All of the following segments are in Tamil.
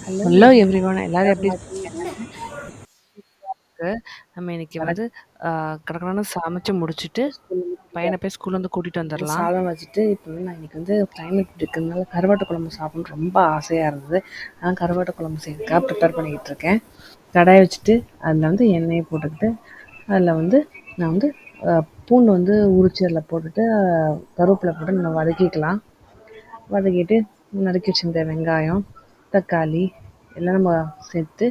ஹலோ எவ்ரிவன் எல்லாரும் எப்படி இருக்கு? நம்ம இன்னைக்கு வந்து கடகடன்னு சமைச்சு முடிச்சுட்டு பையனை போய் ஸ்கூல்ல இருந்து கூட்டிட்டு வந்துடலாம். சாதம் வச்சுட்டு இப்போ வந்து நான் இன்னைக்கு வந்து கிளைமேட் இருக்கிறதுனால கருவாட்டு குழம்பு சாப்பிடணும்னு ரொம்ப ஆசையாக இருந்தது. நான் கருவாட்டு குழம்பு செய்யறதுக்காக ப்ரிப்பேர் பண்ணிக்கிட்டு இருக்கேன். கடாயை வச்சுட்டு அதில் வந்து எண்ணெயை போட்டுக்கிட்டு அதில் வந்து நான் வந்து பூண்டு வந்து உரிச்சு அதில் போட்டுட்டு கருவேப்பிலை போட்டு நம்ம வதக்கிக்கலாம். வதக்கிட்டு நறுக்கி வச்சிருந்த வெங்காயம், தக்காளி எல்லாம் நம்ம சேர்த்து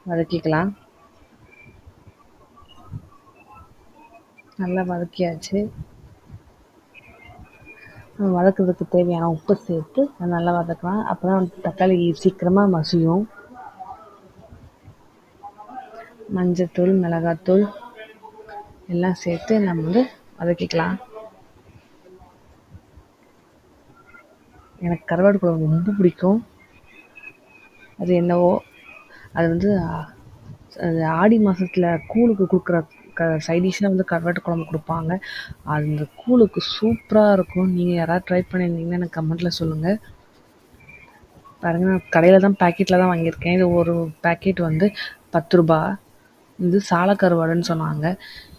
வதக்கிக்கலாம். நல்லா வதக்கியாச்சு. வதக்கிறதுக்கு தேவையான உப்பு சேர்த்து நல்லா வதக்கலாம். அப்போ தான் தக்காளி சீக்கிரமாக மசியும். மஞ்சத்தூள், மிளகாத்தூள் எல்லாம் சேர்த்து நம்ம வந்து வதக்கிக்கலாம். எனக்கு கருவாடு குழம்பு ரொம்ப பிடிக்கும். அது என்னவோ அது வந்து அது ஆடி மாதத்தில் கூழுக்கு கொடுக்குற சைடிஷாக வந்து கருவாட்டு குழம்பு கொடுப்பாங்க. அது இந்த கூழுக்கு சூப்பராக இருக்கும். நீங்கள் யாராவது ட்ரை பண்ணியிருந்தீங்கன்னா எனக்கு கமெண்ட்டில் சொல்லுங்கள். பாருங்கள், நான் கடையில் தான் பேக்கெட்டில் தான் வாங்கியிருக்கேன். இது ஒரு பேக்கெட் வந்து 10 ரூபா. இது சாலக்கருவாடுன்னு சொன்னாங்க.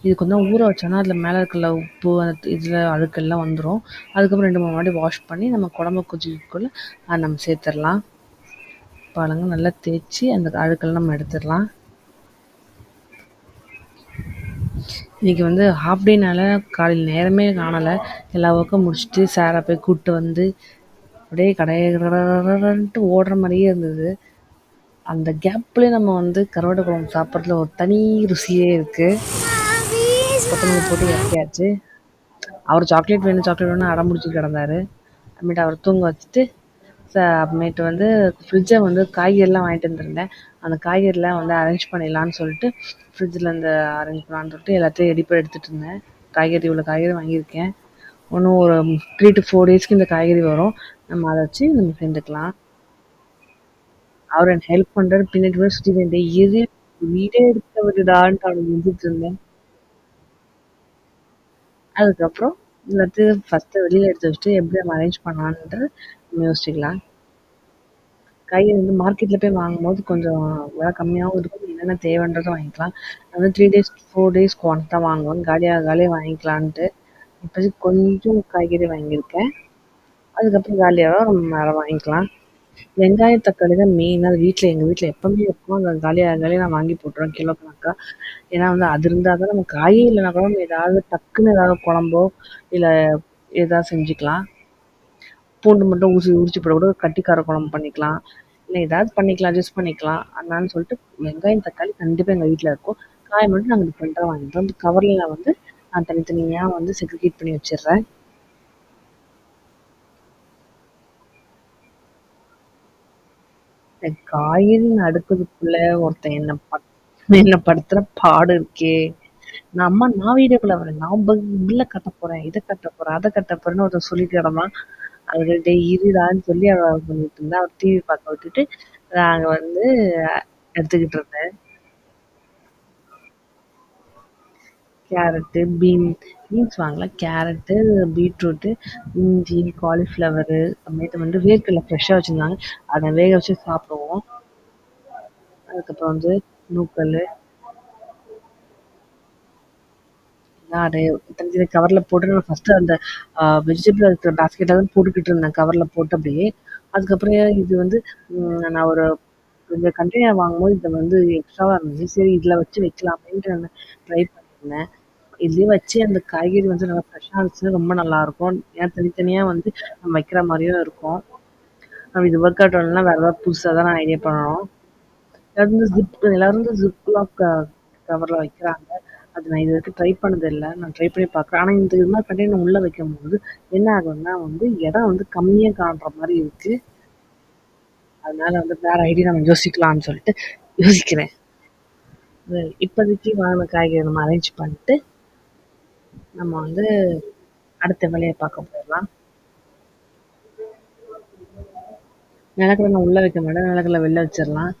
இது கொஞ்சம் ஊற வச்சோன்னா அதில் மேலே இருக்கிற உப்பு அந்த இதில் அழுக்கெல்லாம் வந்துடும். அதுக்கப்புறம் 2-3 வாட்டி வாஷ் பண்ணி நம்ம குழம்பு கொதிக்கக்குள்ளே அதை நம்ம சேர்த்துடலாம். பாருங்க, நல்லா தேய்ச்சி அந்த அழுக்கெல்லாம் நம்ம எடுத்துடலாம். இன்றைக்கி வந்து ஹாஃப் டேனால காலையில் நேரமே காணலை. எல்லா ஒர்க்கும் முடிச்சுட்டு சாரை போய் கூப்பிட்டு வந்து அப்படியே கடைன்ட்டு ஓடுற மாதிரியே இருந்தது. அந்த கேப்லேயே நம்ம வந்து கருவாட்டு குழம்பு சாப்பிட்றதுல ஒரு தனி ருசியே இருக்குது. கொத்தமல்லி போட்டு இறக்கியாச்சு. அவர் சாக்லேட் வேணும் அடம் பிடிச்சி கிடந்தாரு. அப்புறமேட்டு அவர் தூங்க வச்சுட்டு அப்புறமேட்டு வந்து ஃப்ரிட்ஜை வந்து காய்கறிலாம் வாங்கிட்டு வந்துருந்தேன். அந்த காய்கறிலாம் வந்து அரேஞ்ச் பண்ணிடலான்னு சொல்லிட்டு ஃப்ரிட்ஜில் இந்த அரேஞ்ச் பண்ணலான்னு சொல்லிட்டு எல்லாத்தையும் ரெடி பண்ணி எடுத்துகிட்டு இருந்தேன். இவ்வளோ காய்கறி வாங்கியிருக்கேன். இன்னும் ஒரு 3 to 4 டேஸ்க்கு இந்த காய்கறி வரும். நம்ம அதை வச்சு நம்ம செஞ்சுக்கலாம். அவர் எனக்கு ஹெல்ப் பண்ணுறாரு. பின்னாடி கூட சுற்றி எது வீடே எடுக்க விடுடான்ட்டு அவனுக்கு செஞ்சுட்டு இருந்தேன். அதுக்கப்புறம் எல்லாத்தையும் ஃபஸ்ட்டு வெளியில் எடுத்து வச்சுட்டு எப்படி நம்ம அரேஞ்ச் பண்ணலான்ட்டு நம்ம யோசிச்சுக்கலாம். காய்கறி வந்து மார்க்கெட்டில் போய் வாங்கும்போது கொஞ்சம் விலை கம்மியாகவும் இருக்கும். என்னென்ன தேவைன்றதும் வாங்கிக்கலாம். நான் வந்து 3 டேஸ் 4 டேஸ்க்கு ஒன்ஸ் தான் வாங்குவேன். காலியாக வாங்கிக்கலான்ட்டு. இப்போதைக்கு கொஞ்சம் காய்கறி வாங்கியிருக்கேன். அதுக்கப்புறம் காலியாக நம்ம வேறு வாங்கிக்கலாம். வெங்காயம், தக்காளி தான் மெயின். அது எங்கள் வீட்டில் எப்போவுமே இருக்கும். அது காலியாக நான் வாங்கி போட்டுருவேன் கிலோ கணக்கா. ஏன்னா வந்து அது இருந்தால் தான் நம்ம காயே இல்லைனா கூட நம்ம ஏதாவது டக்குன்னு ஏதாவது குழம்போ இல்லை ஏதாவது செஞ்சுக்கலாம். பூண்டு மட்டும் உரிச்சு போட கூட கட்டிக்கார குழம்பு பண்ணிக்கலாம். இல்லை ஏதாவது பண்ணிக்கலாம், அட்ஜஸ்ட் பண்ணிக்கலாம். அதனால சொல்லிட்டு வெங்காயம், தக்காளி கண்டிப்பாக எங்கள் வீட்டில் இருக்கும். காய் மட்டும் நாங்கள் டிஃப்ரெண்ட்டாக வாங்கிட்டோம். அந்த கவரில் வந்து நான் தனித்தனியாக வந்து செக்ரிகேட் பண்ணி வச்சிடுறேன். இந்த காய்கறின்னு அடுக்கிறதுக்குள்ள ஒருத்தன் என்னை படுத்துகிற பாடு இருக்கே. நான் வீடியோக்குள்ள வரேன். நான் பில்லை கட்ட போகிறேன், இதை கட்ட போகிறேன், அதை கட்ட போகிறேன்னு ஒருத்தன் சொல்லிட்டு கிடந்தான். அது டேய் இருடான்னு சொல்லி அவள் பண்ணிட்டு இருந்தா. அவர் டிவி பார்க்க விட்டுட்டு நாங்கள் வந்து எடுத்துக்கிட்டு இருந்தேன். கேரட்டு, பீன்ஸ் வாங்கலாம். கேரட்டு, பீட்ரூட்டு, இஞ்சி, காலிஃப்ளவரு, அப்புறமேட்டு வந்து வேர்க்கடலை ஃப்ரெஷ்ஷாக வச்சுருந்தாங்க. அதை வேக வச்சு சாப்பிடுவோம். அதுக்கப்புறம் வந்து நூக்கல் நான் தனி கவரில் போட்டு நான் ஃபஸ்ட்டு அந்த வெஜிடபிள் இருக்கிற பேஸ்கெட்டாக தான் போட்டுக்கிட்டு இருந்தேன் கவரில் போட்டு அப்படியே. அதுக்கப்புறம் இது வந்து நான் ஒரு இந்த கண்டெய்னர் வாங்கும்போது இதை வந்து எக்ஸ்ட்ராவாக இருந்துச்சு. சரி இதில் வச்சு வைக்கலாம் அப்படின்ட்டு நான் ட்ரை பண்ணியிருந்தேன். இதுலேயே வச்சு அந்த காய்கறி வந்து நல்லா ஃப்ரெஷ்ஷாக இருந்துச்சுன்னா ரொம்ப நல்லாயிருக்கும். ஏன்னா தனித்தனியாக வந்து நம்ம வைக்கிற மாதிரியும் இருக்கும். நம்ம இது ஒர்க் அவுட் ஆகலைன்னா வேறு ஏதாவது புதுசாக தான் நான் ஐடியா பண்ணணும். எல்லாரும் வந்து ஜிப்லாக் கவரில் வைக்கிறாங்க. அது நான் இது வரைக்கும் ட்ரை பண்ணதில்லை. நான் ட்ரை பண்ணி பார்க்குறேன். ஆனால் இந்த இது மாதிரி கண்டெய்னர் உள்ளே வைக்கும்போது என்ன ஆகும்னா வந்து இடம் வந்து கம்மியாக காணுற மாதிரி இருக்குது. அதனால வந்து வேறு ஐடியா நம்ம யோசிக்கலாம்னு சொல்லிட்டு யோசிக்கிறேன். இப்போதைக்கு வாங்கின காய்கறி நம்ம அரேஞ்ச் பண்ணிட்டு நம்ம வந்து அடுத்த வேலையை பார்க்க போயிடலாம். நிலக்கடலை நான் உள்ளே வைக்க மாட்டேன். நிலக்கடலை வெளில வச்சிடலாம்.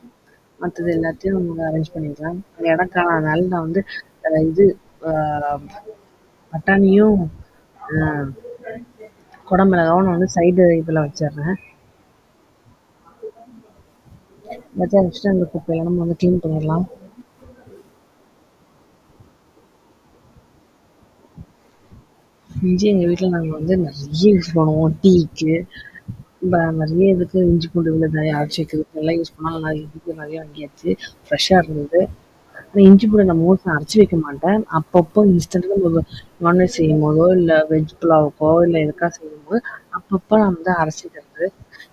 மற்றது எல்லாத்தையும் நம்ம அரேஞ்ச் பண்ணிக்கலாம். அந்த இடம் காணாதனால நான் வந்து இது பட்டாணியும் குடமிளகாவும் நான் வந்து சைடு இதில் வச்சிடுறேன். எல்லாத்தையும் அரைச்சிட்டு அந்த குப்பையெல்லாம் நம்ம வந்து க்ளீன் பண்ணிடலாம். இஞ்சி எங்கள் வீட்டில் நாங்கள் வந்து நிறைய யூஸ் பண்ணுவோம். டீக்கு நிறைய இதுக்கு இஞ்சி பூண்டு விழுது அரைச்சி வைக்கிறதுக்கு எல்லாம் யூஸ் பண்ணால் நல்லா இதுக்கு நிறைய வாங்கியாச்சு. ஃப்ரெஷ்ஷாக இருந்தது. ஆனால் இஞ்சி பூண்டு நான் மோஸ்ட்லி அரைச்சி வைக்க மாட்டேன். அப்பப்போ இன்ஸ்டண்ட்டாக நம்ம நான்வெஜ் செய்யும் போதோ இல்லை வெஜ் புலாவுக்கோ இல்லை எதுக்காக செய்யும்போது அப்பப்போ நான் வந்து அரைச்சிக்கிறது.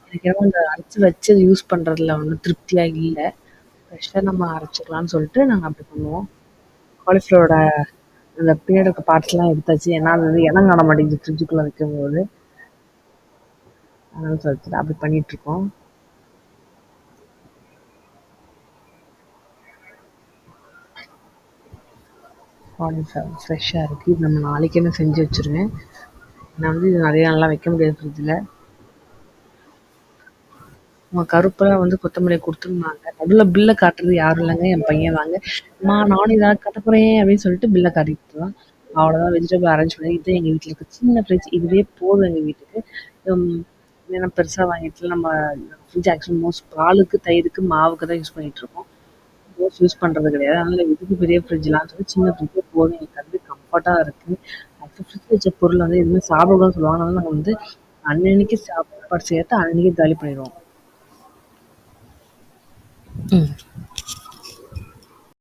எனக்கு ஏன்னா அந்த அரைச்சி வச்சு யூஸ் பண்ணுறதுல வந்து திருப்தியாக இல்லை. ஃப்ரெஷ்ஷாக நம்ம அரைச்சிக்கலாம்னு சொல்லிட்டு நாங்கள் அப்படி பண்ணுவோம். காலிஃப்ளவரோட அந்த பின்னாடி இருக்க பார்ட்ஸ்லாம் எடுத்தாச்சு. ஏன்னா அது வந்து இடம் காண மாட்டேங்குது ஃப்ரிட்ஜுக்குள்ளே வைக்கும்போது. அதனால சொல்லிட்டு அப்படி பண்ணிகிட்ருக்கோம். காலிஃப்ளவர் ஃப்ரெஷ்ஷாக இருக்குது. இது நம்ம நாளைக்கே நான் செஞ்சு வச்சுருவேன். நான் வந்து இது நிறைய நாள்லாம் வைக்க முடியாது ஃப்ரிட்ஜில். அவங்க கருப்பெல்லாம் வந்து கொத்தமல்லியை கொடுத்துருந்தாங்க. நடுவில் பில்லை காட்டுறது யாரும் இல்லைங்க, என் பையன் தாங்க. அம்மா நானும் இதாக கட்ட போகிறேன் அப்படின்னு சொல்லிட்டு பில்லை காட்டிட்டு தான். அவ்வளோதான் வெஜிடபிள் அரேஞ்ச் பண்ணி இது எங்கள் வீட்டில் இருக்குது சின்ன ஃப்ரிட்ஜ். இதுவே போதும் எங்கள் வீட்டுக்கு. ஏன்னா பெருசாக வாங்கிட்டு நம்ம ஃப்ரிட்ஜ் ஆக்சுவலி மோஸ்ட் பாலுக்கு தயிருக்கு மாவுக்கு தான் யூஸ் பண்ணிகிட்ருக்கோம். மோஸ்ட் யூஸ் பண்ணுறது கிடையாது. அதனால் இதுக்கு பெரிய ஃப்ரிட்ஜ்லாம் சொல்லி சின்ன ஃப்ரிட்ஜே போதும். எனக்கு வந்து கம்ஃபர்ட்டாக இருக்குது. ஆக்சுவலி ஃப்ரிட்ஜ் வச்ச பொருள் வந்து எதுவுமே சாப்பிடக்கூடாதுன்னு சொல்லுவாங்க. அதனால நாங்கள் வந்து அன்னன்னைக்கு சாப்பாடு சேர்த்து அன்னன்னைக்கு காலி பண்ணிடுவோம். ம்.